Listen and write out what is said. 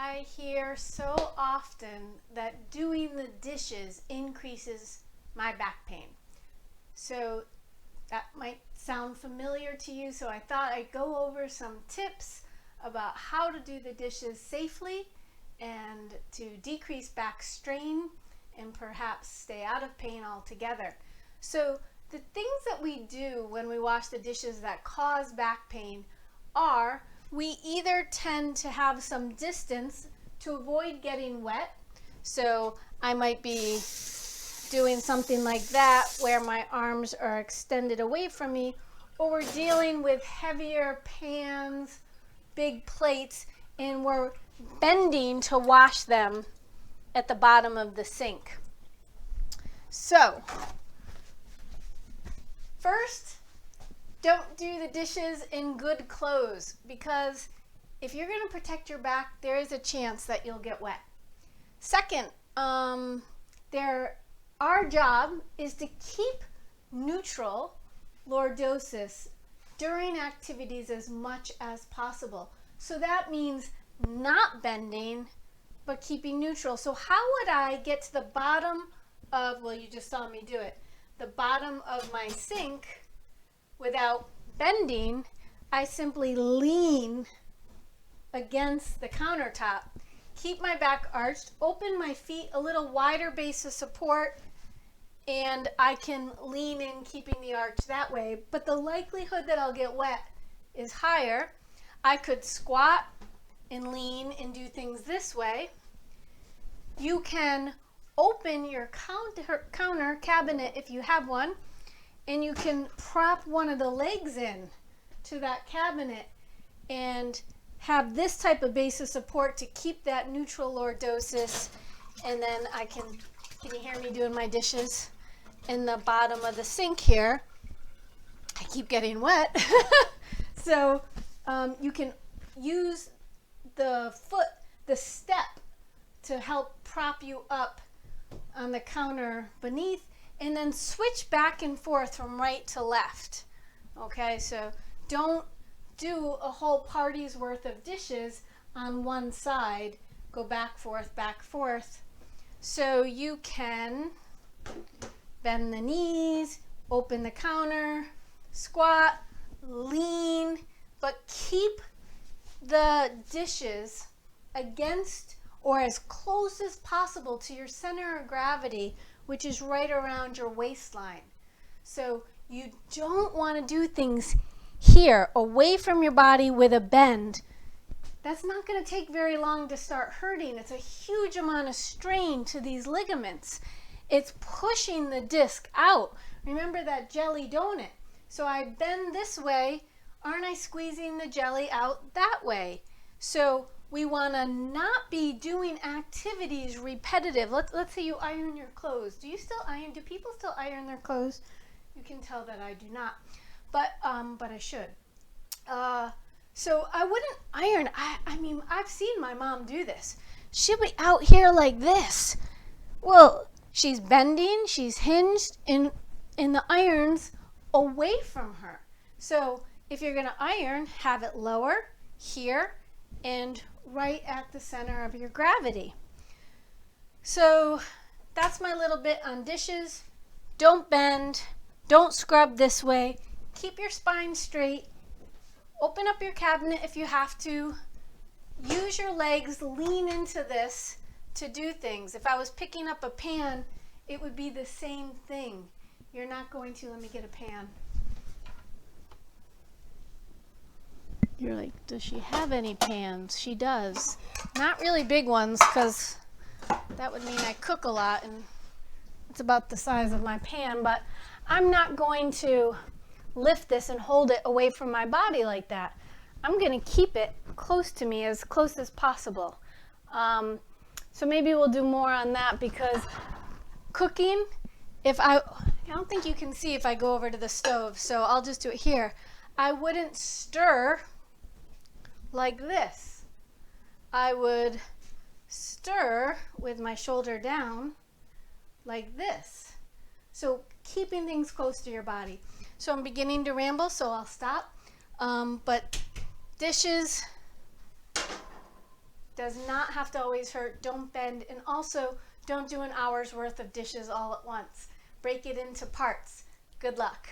I hear so often that doing the dishes increases my back pain. So that might sound familiar to you, so I thought I'd go over some tips about how to do the dishes safely and to decrease back strain and perhaps stay out of pain altogether. So the things that we do when we wash the dishes that cause back pain are we either tend to have some distance to avoid getting wet. So I might be doing something like that where my arms are extended away from me, or we're dealing with heavier pans, big plates, and we're bending to wash them at the bottom of the sink. So first, don't do the dishes in good clothes, because if you're going to protect your back, there is a chance that you'll get wet. Second, our job is to keep neutral lordosis during activities as much as possible. So that means not bending, but keeping neutral. So how would I get to the bottom of, well, you just saw me do it, the bottom of my sink without bending? I simply lean against the countertop, keep my back arched, open my feet a little wider base of support, and I can lean in keeping the arch that way. But the likelihood that I'll get wet is higher. I could squat and lean and do things this way. You can open your counter cabinet if you have one, and you can prop one of the legs in to that cabinet and have this type of base of support to keep that neutral lordosis. And then can you hear me doing my dishes in the bottom of the sink here? I keep getting wet. So you can use the step to help prop you up on the counter beneath, and then switch back and forth from right to left. Okay, so don't do a whole party's worth of dishes on one side. Go back, forth. So you can bend the knees, open the counter, squat, lean, but keep the dishes against or as close as possible to your center of gravity, which is right around your waistline. So you don't want to do things here away from your body with a bend. That's not going to take very long to start hurting. It's a huge amount of strain to these ligaments. It's pushing the disc out. Remember that jelly donut? So I bend this way. Aren't I squeezing the jelly out that way? So we want to not be doing activities repetitive. Let's say you iron your clothes. Do you still iron? Do people still iron their clothes? You can tell that I do not, but I should. So I wouldn't iron. I mean, I've seen my mom do this. She'll be out here like this. Well, she's bending, she's hinged, and the iron's away from her. So if you're going to iron, have it lower here and right at the center of your gravity. So that's my little bit on dishes. Don't bend. Don't scrub this way. Keep your spine straight. Open up your cabinet if you have to. Use your legs. Lean into this to do things. If I was picking up a pan, it would be the same thing. You're not going to. Let me get a pan. You're like, does she have any pans? She does. Not really big ones, because that would mean I cook a lot, and it's about the size of my pan, but I'm not going to lift this and hold it away from my body like that. I'm going to keep it close to me, as close as possible. So maybe we'll do more on that, because cooking, I don't think you can see if I go over to the stove, so I'll just do it here. I wouldn't stir like this. I would stir with my shoulder down like this. So keeping things close to your body. So I'm beginning to ramble, so I'll stop. But dishes, Does not have to always hurt. Don't bend. And also, don't do an hour's worth of dishes all at once. Break it into parts. Good luck.